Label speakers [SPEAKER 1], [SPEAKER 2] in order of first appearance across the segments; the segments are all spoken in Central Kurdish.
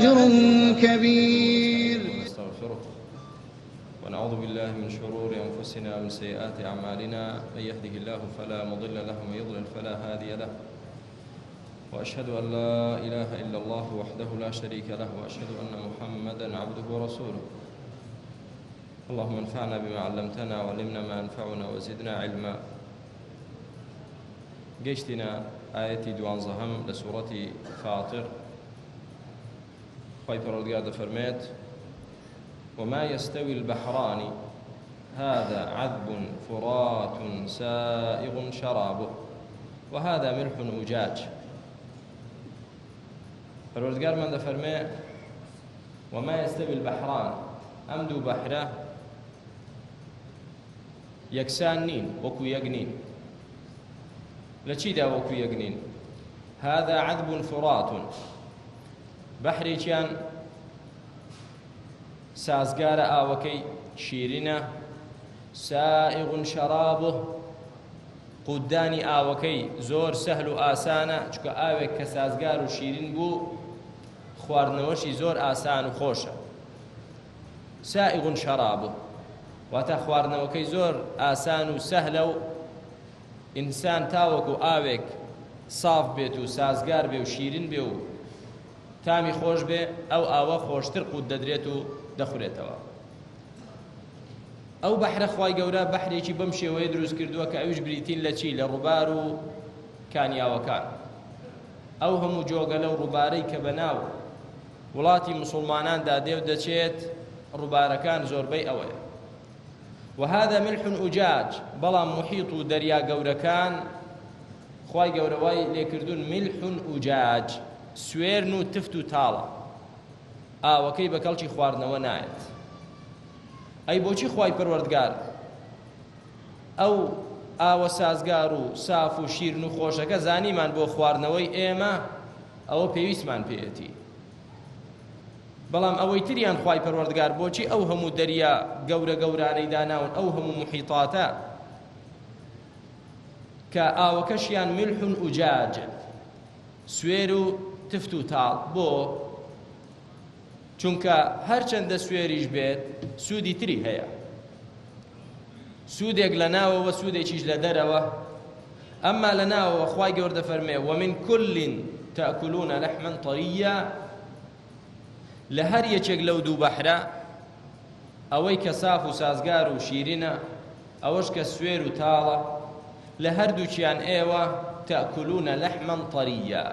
[SPEAKER 1] أجر كبير.
[SPEAKER 2] نستغفره ونعوذ بالله من شرور أنفسنا ومن سيئات أعمالنا، من يهده الله فلا مضل له ومن يضلل فلا هادي له، وأشهد أن لا إله إلا الله وحده لا شريك له، وأشهد أن محمدا عبده ورسوله. اللهم انفعنا بما علمتنا وعلمنا ما ينفعنا وزدنا علما. قيشتنا آيتي دوانزهم لسورة فاطر. خوي پروردگار فرميت: وما يستوي البحران هذا عذب فرات سائغ شرابه وهذا ملح أجاج. پروردگار من فرمي وما يستوي البحران، أم دو بحره يكسان نين وكو يقنين. لچی دا وكو يقنين؟ هذا عذب فرات، بحري كان سازگار آوكي شيرنا، سائغ شرابه، قداني آوكي زور سهل آسانا، چكا آوك كسازگار شيرين بو خواردنەوەشی زۆر ئاسان و خۆشە. سائغ شرابه واتە خواردنەوەکەی زۆر ئاسان و سەهلە و ئینسان تاوەکو ئاوێک ساف بێت و سازگار بێ و شیرین بێ و تامی خۆش بێ، ئەو ئاوە خۆشتر قوت دەدرێت و دەخورێتەوە. ئەو بەحرە خوای گەورە بەحرێکی بەم شێوەیە دروست کردووە کە ئەویش بریتین لە چی؟ لە ڕووبار و کانیاوەکان. ئەو هەموو جۆگەلە و ڕووبارەی کە بەناو وڵاتی موسڵماناندا دێ و دەچێت، ڕووبارەکان زۆربەی ئەوەیە. وهذا ملح أجاج، بەڵام محیط و دەریا گەورەکان خوای گەورە وای لێکردوون ملح أجاج، سوێرن و تفت و تاڵە، ئاوەکەی بە کەڵکی خواردنەوە نایەت. ئەی بۆچی خوای پەروەردگار ئەو ئاوە سازگار و ساف و شیرن و خۆشەکە زانیمان بۆ خواردنەوەی ئێمە ئەوە پێویستمان پێێتی، بەڵام ئەوەی تریان خوای پەروەردگار بۆچی ئەو هەموو دەریا گەورە گەورانەی داناون، ئەو هەموو محیطاتە کە ئاوەکەشیان ملح أجاج، سوێر و تفت و تاڵ. بۆ؟ چونکە هەرچەندە سوێریش بێت سوودی تری هەیە، سوودێک لە ناوەوە سوودێکیش لە دەرەوە. ئەمما لە ناوەوە خوای گەورە دەفەرمێ ومن كل تأكلون لحما طريا، لە هەر یەکێک لەو دوو بەحرە، ئەوەی کە ساف و سازگار و شیرینە، ئەوەش کە سوێر و تاڵە، لە هەردووچیان ئێوە تأكلون لحما طريا،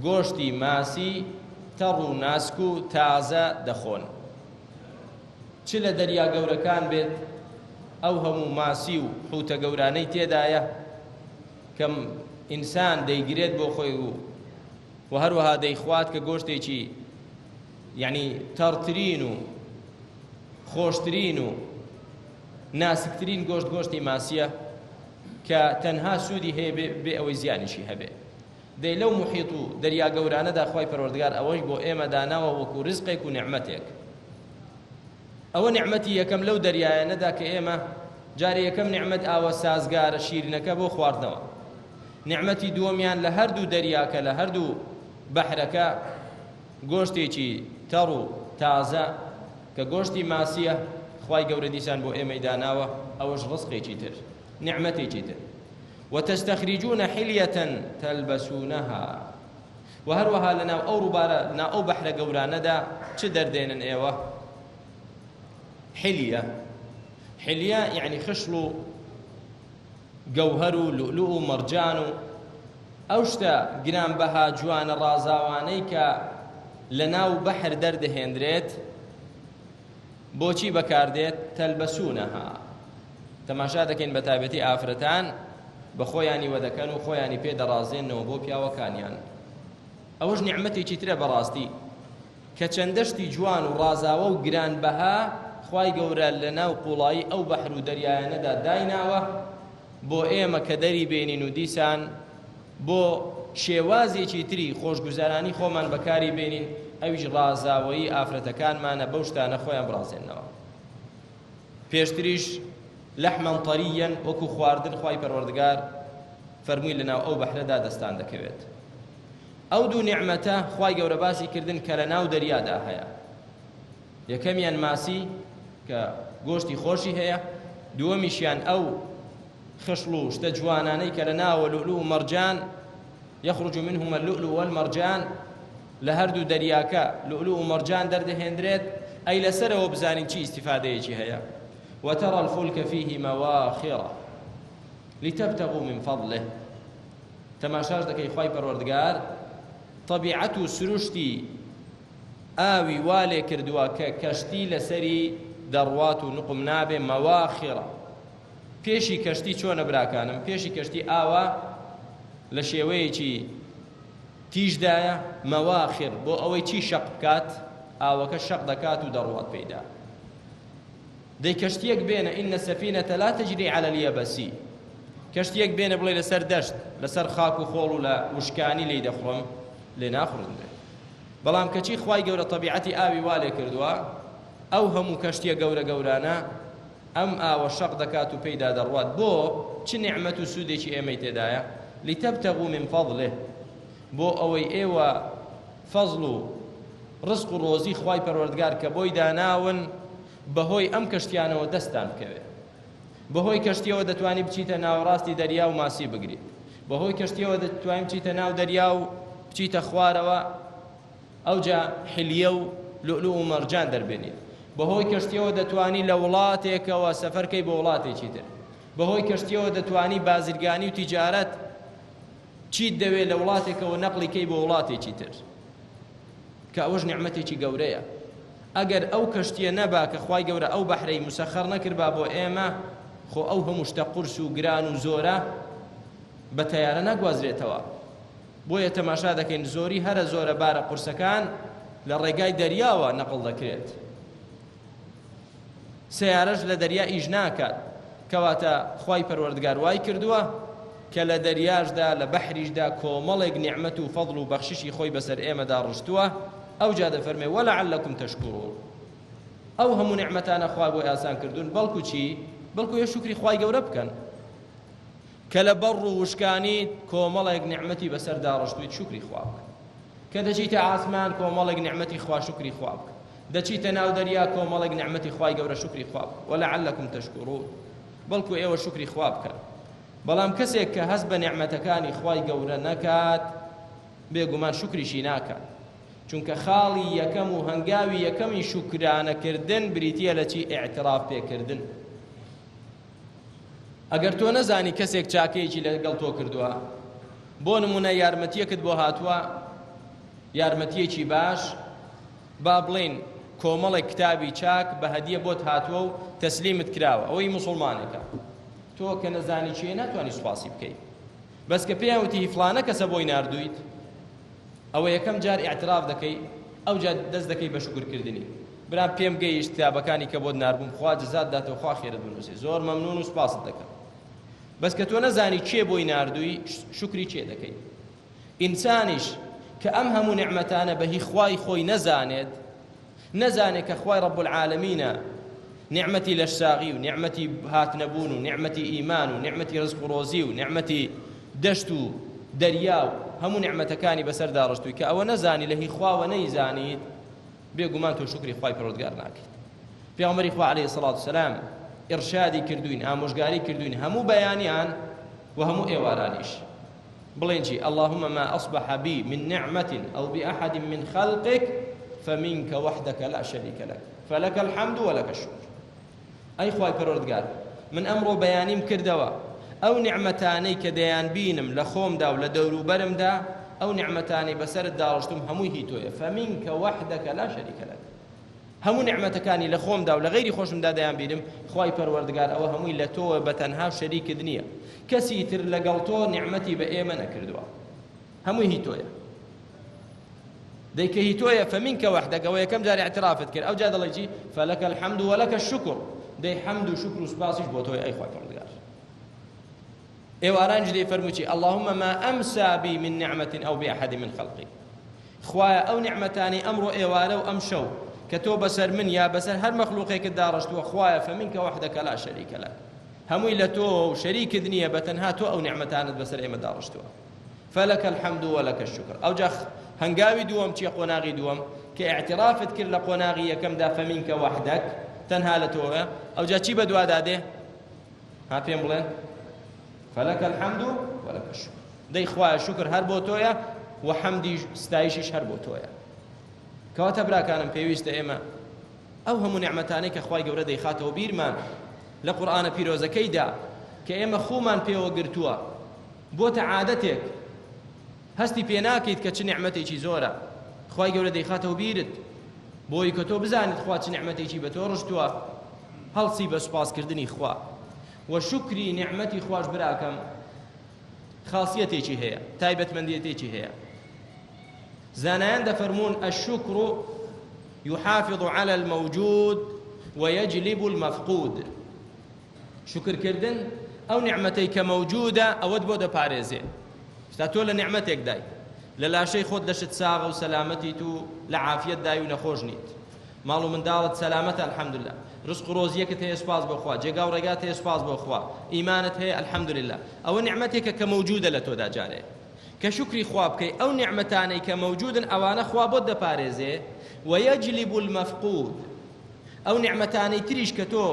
[SPEAKER 2] گۆشتی ماسی تەڕ و ناسک و تازە دەخۆن. چ لە دەریا گەورەکان بێت، ئەو هەموو ماسی و حوتە گەورانەی تێدایە کەم ئینسان دەیگرێت بۆ خۆی و هەروەها دەیخوات کە گۆشتێکی یعنی تەڕترین و خۆشترین و ناسکترین گۆشتی ماسیە کە تەنها سوودی هەیە بێ ئەوەی زیانیشی هەبێ. دەی لەو محیط و دەریا گەورانەدا خوای پەروەردگار ئەوەش بۆ ئێمە داناوە وەکو ڕزقێک و نعمەتێک. ئەوە نعمەتی یەکەم لەو دەریایانەدا کە ئێمە جارێ یەکەم نعمەت ئاوە سازگارە شیرینەکە بۆ خواردنەوە. نعمەتی دووەمیان لە هەردوو دەریاکە، لە هەردوو بەحرەکە گۆشتێکی تەڕ و تازە کە گۆشتی ماسیە خوای گەورە دیسان بۆ ئێمەی داناوە، ئەوەش ڕزقێکی تر، نعمەتێکی تر. وتستخرجون حلية تلبسونها، وهروها لنا أو ربارة لنا أو بحر قورانا دا چه دردين ايوه؟ حلية يعني خشلو جوهرو لؤلؤ مرجانو أوشتا قنام بها جوان الرازاوانيك لناو بحر درد هندريت بوچی بەکاردێت؟ تەلبەسوونەها، تەماشا دەکەین بە تایبەتی ئافرەتان بە خۆیانی وەدەکەن و خۆیانی پێدەڕازێنەوە بۆ پیاوەکانیان. ئەوەش نیعمەتێکی ترە بەڕاستی کە چەندەشتی جوان و ڕازاوە و گرانبەها خوای گەورە لە ناو قوڵایی ئەو بەحر و دەریایانەدا دایناوە بۆ ئێمە کە دەری بێنین و دیسان بۆ شێوازێکی تری خۆشگوزارانی خۆمان بەکاری بێنین، ئەویش ڕازاوەیی ئافرەتەکانمانە بەو شتانە خۆیان بڕازێنەوە. پێشتریش لەحمەن طەریەن وەکو خواردن خوای پەروەردگار فەرمووی لەناو ئەو بەحرەدا دەستان دەکەوێت. ئەو دوو نیعمەتە خوای گەورە باسی کردن کە لە ناو دەریادا هەیە. یەکەمیان ماسی کە گۆشتی خۆشی هەیە، دووەمیشیان ئەو خشڵ و شتە جوانانەی کە لە ناوە لؤلؤ و مەرجان يخرج منهما اللؤلؤ والمرجان لە هەردوو دەریاکە لؤلؤ و مەرجان دەردەهێنرێت. ئەی لەسەرەوە بزانین چی ئیستیفادەیەکی هەیە. وترى الفلك فيه مواخر لتبتغوا من فضله. تەماشاش دەکەی خوای پەروەردگار طەبیعەت و سروشتی ئاوی وا لێ کردووە کە کەشتی لەسەری دەڕوات و نقم نابێ. مەواخرە پێشی کەشتی چۆنە براکانم؟ پێشی کەشتی ئاوە لە شێوەیەکی تیژدایە مەواخر بۆ ئەوەی چی شەق بکات، ئاوەکە شەق دەکات و دەڕوات پێیدا. دەی کەشتیەک بێنە ئینە سەفینەتە لا تەجری عەلە اليەبەسی، کەشتیەک بێنە بڵێ لەسەر دەشت لەسەر خاک و خۆڵ و لە وشکانی لێی دەخڕم لێ ناخڕندێ. بەڵام کەچی خوای گەورە طەبیعەتی ئاوی وا لێ کردووە ئەو هەموو کەشتیە گەورە گەورانە ئەم ئاوە شەق دەکات و پێیدا دەڕوات. بۆ چ نیعمەت و سوودێکی ئێمەی تێدایە؟ لتبتغوا من فضله، بۆ ئەوەی ئێوە فەزڵ و ڕزق و ڕۆزی خوای پەروەردگار کە بۆی داناون بەهۆی ئەم کەشتیانەوە دەستان بکەوێت. بەهۆی کەشتیەوە دەتوانی بچیتە ناوەڕاستی دەریا و ماسی بگریت. بەهۆی کەشتیەوە دەتوانین بچیتە ناو دەریا و بچیتە خوارەوە ئەوجا حلیە و لؤلؤ و مەرجان دەربێنیت. بەهۆی کەشتیەوە دەتوانی لە وڵاتێکەوە سەفەرکەی بە وڵاتێکی تر. بەهۆی کەشتیەوە دەتوانی بازرگانی و تیجارەت چیت دەوێت لە وڵاتێکەوە نەقلیکەی بۆ وڵاتێکی تر، کە ئەوەش نیعمەتێکی گەورەیە. ئەگەر ئەو کەشتیە نەبا کە خوای گەورە ئەو بەحرەی مسەخەر نەکردبا بۆ ئێمە، خۆ ئەو هەموو شتە قورس و گران و زۆرە بە تەیارە نەگوازرێتەوە. بۆیە تەماشا دەکەین زۆری هەرە زۆرە بارە قورسەکان لە ڕێگای دەریاوە نەقڵ دەکرێت. سەیارەش لە دەریا ئیش ناکات، کەواتە خوای پەروەردگار وای کردووە کە لە دەریاشدا لە بەحریشدا کۆمەڵێک نیعمەت و فەضڵ و بەخششی خۆی بەسەر ئێمەدا ڕشتووە. ئەو جا دەفەرمێ وەلەعەلەکم تەشکوڕون. ئەو هەموو نیعمەتانە خوا بۆی ئاسان کردوون، بەڵکو چی؟ بەڵکو یە شوکری خوای گەورە بکەن کە لە بەڕ و وشکانی کۆمەڵێک نیعمەتی بەسەردا ڕشتوویت شوکری خوا بکە. کە دەچیتە ئاسمان کۆمەڵێک نیعمەتی خوا شوکری خوا بکە. دەچیتە ناو دەریا کۆمەڵێک نیعمەتی خوای گەورە شوکری خوا بکە. وەلەعەلەکم تەشکوڕون، بەڵکو ئێوە شوکری خوا بکەن. بەڵام کەسێک کە هەست بە نیعمەتەکانی خوای گەورە نەکات بێگومان شوکریشی ناکات، چونکە خاڵی یەکەم و هەنگاوی یەکەمی شوکرانەکردن بریتیە لە چی؟ ئیعتراف پێکردن. ئەگەر تۆ نەزانی کەسێک چاکەیەکی لەگەڵ تۆ کردووە، بۆ نمونە یارمەتیەکت بۆ هاتووە، یارمەتیەکی باش، با بڵێن کۆمەڵێک کتابی چاک بە هەدیە بۆت هاتووە و تەسلیمت کراوە، ئەوەی موسڵمانێکە، تۆ کە نەزانی چیە ناتوانی سوپاسی بکەیت. بەس کە پێیان وتی فڵانە کەسە بۆی ناردوویت، ئەوە یەکەم جار ئیعتراف دەکەی، ئەو جا دەست دەکەی بە شوکرکردنی. برام پێم گەیشت کتابەکانی کە بۆت ناربووم، خوا جەزات داتەوە، خوا خێرت بنووسێ، زۆر مەمنون و سوپاست دەکەم. بەس کە تۆ نەزانی چێ بۆی ناردووی، شوکری چێ دەکەی؟ ئینسانیش کە ئەم هەموو نیعمەتانە بەهی خوای خۆی نەزانێت کە خوای ڕەب العالەمینە نعمەتی لەشساغی و نعمەتی هاتنەبوون و نعمەتی ئیمان و نعمەتی ڕزق و ڕۆزی و نعمەتی دەشت و دەریا و هەموو نعمەتەکانی بەسەردا ڕشتووی، کە ئەوە نەزانی لە هی خواوە نەیزانیت، بێگومان تۆ شوکری خوای پەروەردگار ناکەیت. پێغەمبەری خوا عەلەیهی سەڵات وسەلام ئیرشادی کردوین، ئامۆژگاری کردوین هەموو بەیانیان و هەموو ئێوارانیش. بڵێن چی؟ اللهم ما أصبح بي من نعمة أو بأحد من خلقك فمنك وحدك لا شريك لك فلك الحمد ولك الشكر. ئەی خوای پەروەردگار، من ئەمڕۆ بەیانیم کردەوە ئەو نیعمەتانەی کە دەیان بینم لە خۆمدا و لە دەوروبەرمدا، ئەو نیعمەتانەی بەسەرت داڕشتم هەمووی هی تۆیە. فمنك وحدك لا شريك لك. هەموو نیعمەتەکانی لە خۆمدا و لە غەیری خۆشمدا دەیان بینم، خوای پەروەردگار ئەوە هەمووی لە تۆوە بەتەنها شەریکت نییە، کەسی تر لەگەڵ تۆ نیعمەتی بە ئێمە نەکردووە، هەمووی هی تۆیە. دەیکە هی تۆیە فمنك وحدك، ئەوە یەکەم جار اعترافت کرد، ئەو جا دەڵێ چی؟ فلك الحمد ولك الشكر، دەی حەمد و شکر و سوپاسیش بۆ تۆی ئەی خوای پەروەردگار. ئێوارانج دەی فەرمووی چی؟ اللهم ما أمسى بي من نعمة أو بأحد من خلقي. خوایە ئەو نیعمەتانی ئەمڕۆ ئێوارە و ئەم شەو کە تۆ بەسەر من یا بەسەر هەر مەخلوقێکت داڕشتووە، خوایە فمنك وحدك لا شريك لك، هەمووی لە تۆ و شەریکت نییە، بەتەنها تۆ ئەو نیعمەتانت بەسەر ئێمە داڕشتووە. فلك الحمد ولك الشكر أو جا هنقاوي دوم تي قناغي دوم كاعترافت كل قناغي كم دا فمنك وحدك تنهى لتوه أو جا تي بدوا داده ها فين بلين فلك الحمد ولك الشكر دي إخوة الشكر هر بوتويا وحمدي ستايشش هر بوتويا كواتا برا كانم بيويست إما أو هم نعمتاني كأخوة قورة دي خاتو بيرمان لقرآن بيروزا كيدا كإما خومان بيو قرتوا بوت عادتك هەستی پێ ناکەیت کە چ نعمەتێکی زۆرە خوای گەورە دەیخاتەوە بیرت بۆی کە تۆ بزانیت خوا چ نعمەتێکی بە تۆ ڕشتووە هەڵسی بە سوپاسکردنی خوا و شکری نعمەتی خوش براکەم خاصیەتێکی هەیە تایبەتمەندیەتێکی هەیە زانایان دەفەرمون الشکر يحافظ على الموجود ويجلب المفقود شکرکردن ئەو نعمەتەی کە مەوجودە ئەوەت بۆ دەپارێزێ تا تۆ لە نعمەتێک دای لە لاشەی خۆت دەشت ساغە و سەلامەتیت و لە عافیەت دای و نەخۆش نیت ماڵ و منداڵت سەلامەتە الحەمدوللا ڕزق و ڕۆزیەکت هەیە سوپاس بۆ خوا جێگا و ڕێگات هەیە سوپاس بۆ خوا ئیمانت هەیە الحەمدوللا ئەوە نعمەتێکە کە مەوجودە لە تۆدا جارێ کە شکری خوا بکەی ئەو نعمەتانەی کە مەوجودن ئەوانە خوا بۆت دەپارێزێ ويجلب المفقود ئەو نعمەتانەی تریش کە تۆ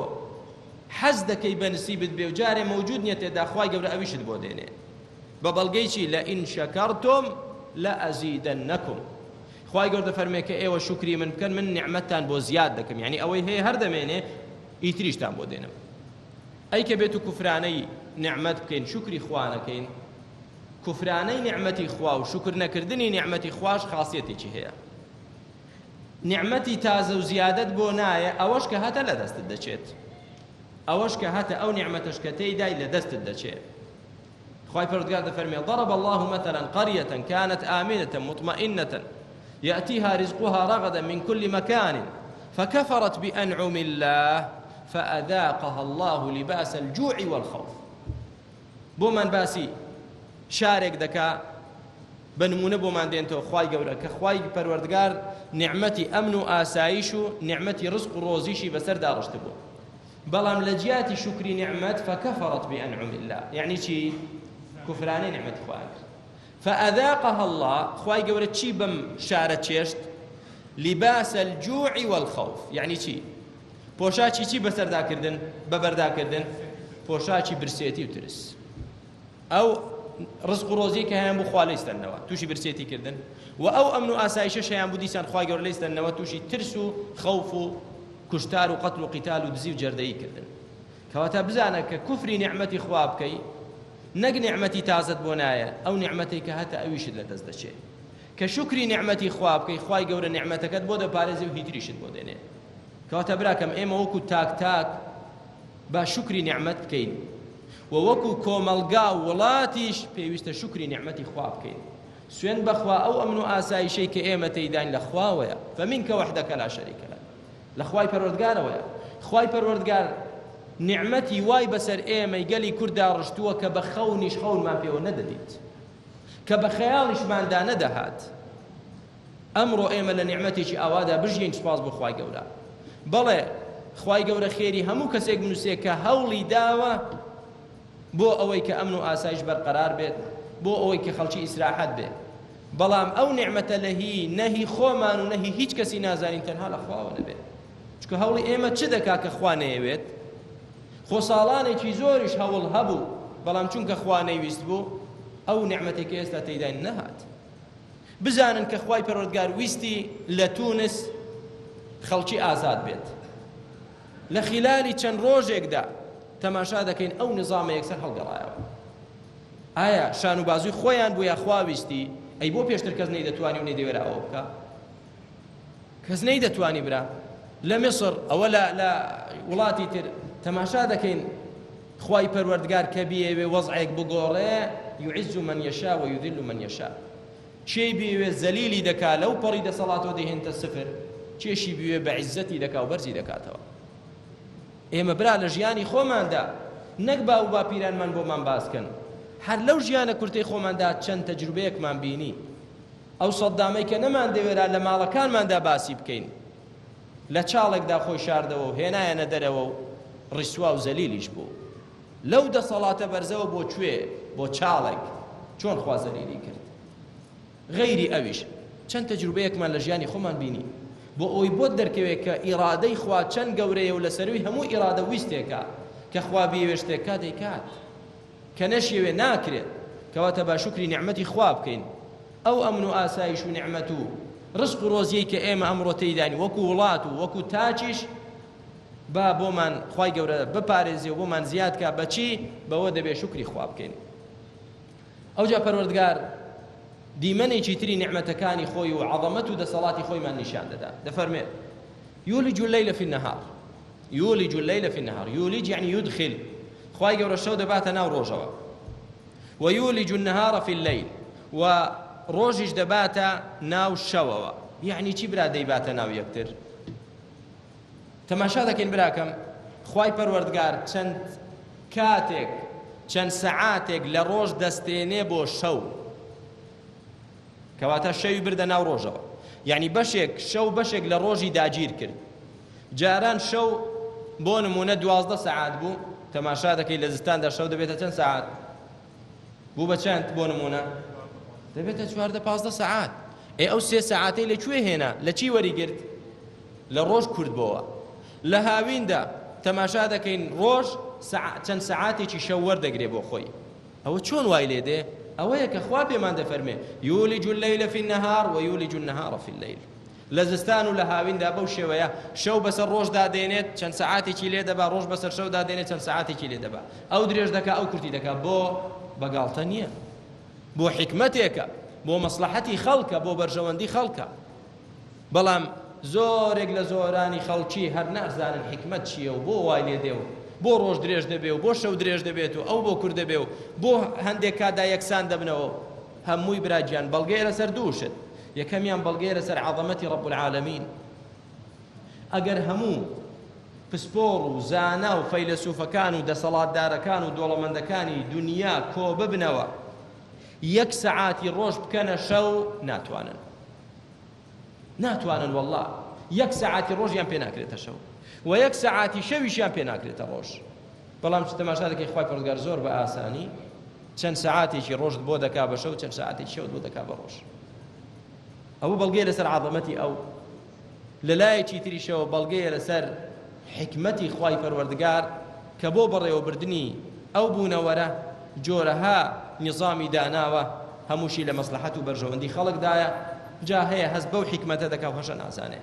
[SPEAKER 2] حەز دەکەی بە نسیبت بێ و جارێ مەوجود نیە تێدا خوای گەورە ئەویشت بۆ دێنێ بەبەڵگەی لئن شەکەرتم لەئەزیدەنەکم خوای گەورە دەفەرمێ کە ئێوە شکری من بکەن من نعمەتتان بۆ زیاد دەکەم یعنی ئەوەی هەیە هەر دەمێنێ ئیتریشتان بۆ دێنم ئەی کە بێت و کوفرانەی نعمەت بکەین شکری خوا نەکەین کوفرانەی نعمەتی خوا و شکر نەکردنی نعمەتی خوش خاصیەتێکی هەیە نعمەتی تازە و زیادەت بۆ نایە ئەوەش کە هاتە لە دەستت دەچێت ئەوەش کە هاتە ئەو نعمەتەش کە تێیدای لە دەستت دەچێت خواهي پروردگار فرمي ضرب الله مثلا قرية كانت آمنة مطمئنة يأتيها رزقها رغدا من كل مكان فكفرت بأنعم الله فأذاقها الله لباس الجوع والخوف بومن باسي شارك دكا بنمونه بومن دينتو خواهي قولا كخواهي پروردگار نعمتي أمن آسايش نعمتي رزق روزيشي بسر دارشتبو بلام لجياتي شكري نعمت فكفرت بأنعم الله يعني شي كفراني نعمة خواهي فأذاقها الله خواهي قولت شي بم شارة شيشت لباس الجوع والخوف يعني شي پوشاچی چی بەسەردا کردن بەبەردا کردن پۆشاچی برسێتی و ترس ئەو ڕزق و ڕۆزی کە هەیان بوو خوا لەیستەنەوە تووشی برسێتی کردن و ئەو ئەمن و ئاسایشەش هەیان بوو دیسان خوای گەورە لەیستەنەوە تووشی ترس و خەوف و کوشتار و قەتڵ و قیتال و دزی و جەردەیی کردن کەواتە بزانە کە کوفری نعمەتی خوا بکەی نەک نعمەتی تازت بۆ نایە ئەو نعمەتەی کە هەتا ئەویشت لە دەست دەچێت کە شکری نعمەتی خوا بکەی خوای گەورە نعمەتەکەت بۆ دەپارێزێ و هیتریشت بۆ دێنێ کەواتە براکەم ئێمە وەکو تاک با شکری نعمەت بکەین و وەکو کۆمەلگا وڵاتیش پێویستە شکری نعمەتی خوا بکەین سوێن بەخوا ئەو ئەمن و ئاسایشەی کە ئێمە تێیداین لە خواوەیە فەمینکە وەحدەکە لا شەریکە لەک لە خوای پەروەردگارەوەیە خوای پەروەردگار نعمەتی وای بەسەر ئێمەی گەلی کووردا ڕشتووە کە بە خەونیش خەونمان پێوە نەدەدیت کە بە خەیاڵیشماندا نەدەهات ئەمڕۆ ئێمە لە نعمەتێکی ئاوادا بژین سوپاس بۆ خوای گەورە بەڵێ خوای گەورە خێری هەموو کەسێک بنووسێ کە هەوڵی داوە بۆ ئەوەی کە ئەمن و ئاسایش بەرقەرار بێت بۆ ئەوەی کە خەڵکی ئیسراحەت بێت بەڵام ئەو نعمەتە لە هی نەهی خۆمان و نەهی هیچ کەسی نازانین تەنها لە خواوە نەبێت چونکە هەوڵی ئێمە چ دەکا کە خوا نەیەوێت خۆ ساڵانێکی زۆریش هەوڵ هەبوو بەڵام چونکە خوا نەیویست بوو ئەو نعمەتێک کە ئێستا تێیداین نەهات بزانن کە خوای پەروەردگار ویستی لە تونس خەڵکی ئازاد بێت لە خلالی چەند ڕۆژێکدا تەماشا دەکەین ئەو نظامە یەکسەر هەڵگەڕایەوە ئایا شان و بازووی خۆیان بوو یا خوا ویستی ئەی بۆ پێشتر کەس نەیدەتوانی و نەیدەوێرە ئەوە بکە کەس نەیدەتوانی برا لە میسر ئەوە لە وڵاتی تر تەماشا دەکەین خوای پەروەردگار کە بیەوێ وەزعێک بگۆڕێ یعز من یەشا و یذل من یەشا چێی بیەوێ زەلیلی دەکا لەو پەڕی دەسەڵاتەوە دەهێنتە سفر چێشی بیوێ بە عیزەتی دەکا و بەرزی دەکاتەوە ئێمە برا لە ژیانی خۆماندا نەک با و باپیرانمان بۆمان باسکەن هەر لەو ژیانە کورتەی خۆماندا چەند تەجروبەیەکمان بینی ئەو سەدامەی کە نەمان دەوێرا لە ماڵەکانماندا باسی بکەین لە چاڵێکدا خۆی شاردەوە و هێنایەنە دەرەوە و ڕیسوا و زەلیلیش بوو لەو دەسەڵاتە بەرزەوە بۆ کوێ بۆ چاڵێک چۆن خوا زەلیلی کرد غەیری ئەویش چەند تەجروبەیەکمان لە ژیانی خۆمان بینی بۆ ئەوەی بۆت دەرکەوێت کە ئیرادەی خوا چەند گەورەیە و لەسەروی هەموو ئیرادە ویستێکە کە خوا بێوێ شتێکا دەیکات کە نەشیوێ ناکرێت کەواتە با شکری نیعمەتی خوا بکەین ئەو ئەمن و ئاسایش و نیعمەت و ڕزق و ڕۆزیەی کە ئێمە ئەمڕۆ تێیدانی وەکو وڵات و وەکو تاچیش با بۆمان خوای گەورە بپارێزێ و بۆمان زیادکە بەچی بەوە دەبێ شکری خوا بکەین ئەوجا پەروەردگار دیمەنێکی تری نیعمەتەکانی خۆی و عەظەمەت و دەسەڵاتی خۆیمان نیشان دەدا دەفەرمێت یولج الليل في النهار یولج الليل في النهار یولج يعني يدخل خوای گەورە شەو دەباتە ناو ڕۆژەوە ويولج النهار في الليل وڕۆژیش دەباتە ناو شەوەوە یعنی چی برا دەیباتە ناو یەکتر تەماشا دەکەین براکەم خوای پەروەردگار چەند کاتێک چەند سەعاتێک لە ڕۆژ دەستێنێ بۆ شەو کەواتە شەوی بردە ناو ڕۆژەوە یعنی بەشێک شەو بەشێک لە ڕۆژی داگیر کرد جاران شەو بۆ نمونە 12 سەعات بوو تەماشا دەکەی لە زستاندا شەو دەبێتە چەند سەعات بوو بە چەند بۆ نمونە دەبێتە 14-15 سەعات ئەو 3 سەعاتەی لەکوێ هێنا لە چی وەریگرت لە ڕۆژ کوردبەوە لە هاویندا تەماشا دەکەین ڕۆژ چەند سەعاتێکی شەو وەردەگرێ بۆ خۆی ئەوە چۆن وای لێ دێ ئەوەیە کە خوا پێمان دەفەرمێ یولج الليل في النهار ويولج النهار في الليل لە زستان و لە هاویندا بەو شێوەیە شەو بەسەر ڕۆژدا دێنێت چەند سەعاتێکی لێ دەبا ڕۆژ بەسەر شەودا دێنێت چەند سەعاتێکی لێ دەبا ئەو درێژ دەکا ئەو کورتی دەکا بۆ بەگاڵتە نییە بۆ حکمەتێکە بۆ مەسلحەتی خەڵکە بۆ بەرژەوەندی خەڵکە بەڵام زۆرێک لە زۆرانی خەڵکی هەر نازانن حکمت چییە و بۆ وای لێ دێ و بۆ ڕۆژ درێژ دەبێ و بۆ شەو درێژ دەبێت و ئەو بۆ کورد دەبێ و بۆ هەندێک کادا یەکسان دەبنەوە هەمووی براگیان بەڵگەیە لەسەر دووشت یەکەمیان بەڵگەیە لەسەر عەظەمەتی ڕەب العالەمین ئەگەر هەموو پسپۆڕ و زانا و فەیلسوفەکان و دەسەڵاتدارەکان و دۆڵەمەندەکانی دنیا کۆ ببنەوە یەک سەعاتی ڕۆژ بکەنە شەو ناتوانن والله یەک سەعاتی ڕۆژیان پێ ناکرێتە شەو و یەک سەعاتی شەویشیان پێ ناکرێتە ڕۆژ بەڵام تەماشا دەکەی خوای پەروەردگار زۆر بە ئاسانی چەند سەعاتێکی ڕۆژت بۆ دەکا بە شەو چەند سەعاتێکی شەوت بۆ دەکا بە ڕۆژ ئەوە بەڵگەیە لەسەر عەظەمەتی ئەو لە لایەکی تریشەوە بەڵگەیە لەسەر حکمەتی خوای پەروەردگار کە بۆ بەڕێوەبردنی ئەو بوونەوەرە جۆرەها نظامی داناوە هەمووشی لە مەسلحەت و بەرژەوەندی خەڵکدایە جا هەیە هەست بەو حکمەتە دەکا و هەشە نازانێ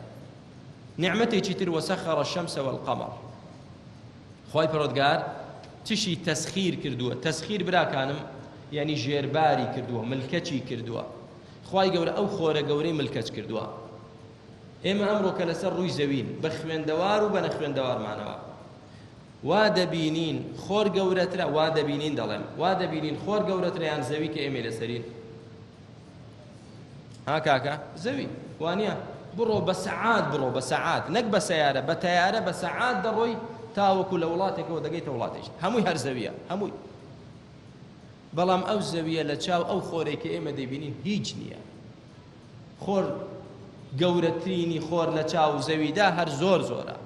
[SPEAKER 2] نعمەتێکی تر وەسەخەڕە الشەمسە والقەمەڕ خوای پەروەردگار تشی تەسخیر کردووە تەسخیر براکانم یعنی ژێرباری کردووە ملکەچی کردووە خوای گەورە ئەو خۆرە گەورەی ملکەچ کردووە ئێمە ئەمڕۆ کە لەسەر ڕووی زەوین بە خوێندەوار و بە نەخوێندەوارمانەوە وا دەبینین خۆر گەورەترە وا دەبینین دەڵێم وا دەبینین خۆر گەورەترە یان زەوی کە ئێمە لەسەرین ها کاکە زەوی وانە بڕۆ بە سەعات بڕۆ بە سەعات نەک بە سەیارە بە تەیارە بە سەعات دەڕۆی تاوەکو لە وڵاتێکەوە دەگەیتە وڵاتێک هەمووی هەر زەویە هەمووی بەڵام ئەو زەویە لە چاو ئەو خۆرێک کە ئێمە دەبینین هیچ نییە خۆر گەورەترینی خۆر لە چاو زەویدا هەر زۆر زۆرە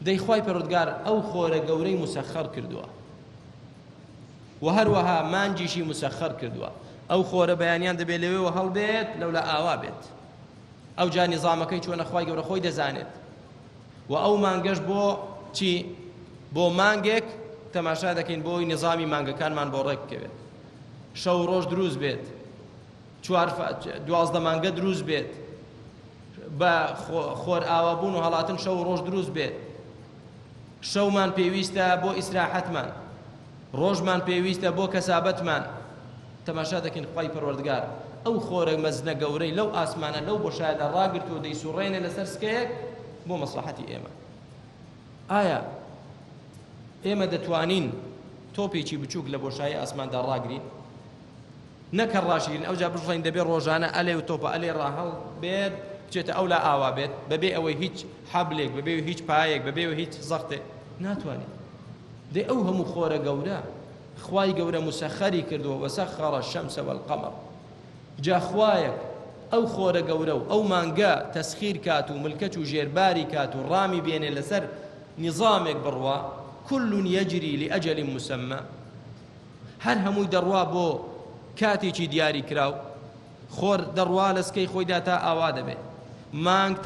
[SPEAKER 2] دەی خوای پەروەردگار ئەو خۆرە گەورەی مسەخەر کردووە و هەروەها مانجیشی مسەخەر کردووە ئەو خۆرە بەیانیان دەبێت لەوێەوە هەڵبێت لەولا ئاوا بێت ئەو جا نیزامەکەی چۆنە خوای گەورە خۆی دەزانێت و ئەو مانگەش بۆ چی بۆ مانگێک تەماشا دەکەین بۆی نظامی مانگەکانمان بۆ ڕێک بکەوێت شەو ڕۆژ دروست بێت 12 مانگە دروست بێت بە خۆر ئاوابوون و هەڵاتن شەو ڕۆژ دروست بێت شەومان پێویستە بۆ ئیسراحەتمان ڕۆژمان پێویستە بۆ کەسابەتمان تەماشا دەکەین خوای پەروەردگار ئەو خۆرە مەزنە گەورەی لەو ئاسمانە لەو بۆشایەدا ڕاگرت و دەیسوڕێنێ لەسەر سکەیەک بۆ مەسلحەتی ئێمە ئایا ئێمە دەتوانین تۆپێکی بچووک لە بۆشایی ئاسماندا ڕاگرین نەکە ڕاشین ئەوجا بژڵین دەبێت ڕۆژانە ئەلێ و تۆپە ئەلێ ڕاهەڵ بێت بچێتە ئەو لا ئاوا بێت بەبێ ئەوەی هیچ حەبلێک بەبێ هیچ پایەک بەبێ هیچ زەختێک ناتوانێت دێ ئەو هەموو خۆرە گەورە خوای گەورە مسەخەری کردووە وەسەخەڕە الشەمسە والقەمەڕ جا خوایەک ئەو خۆرە گەورە و ئەو مانگە تەسخیر کات و ملکەچ و ژێرباری کات و ڕامی بێنێ لەسەر نظامێک بڕوا كل يجري لأجل مسمى هەر هەمووی دەڕوا بۆ کاتێکی دیاری کراو خۆر دەڕوا لە سکەی خۆیدا تا ئاوا دەبێت مانگ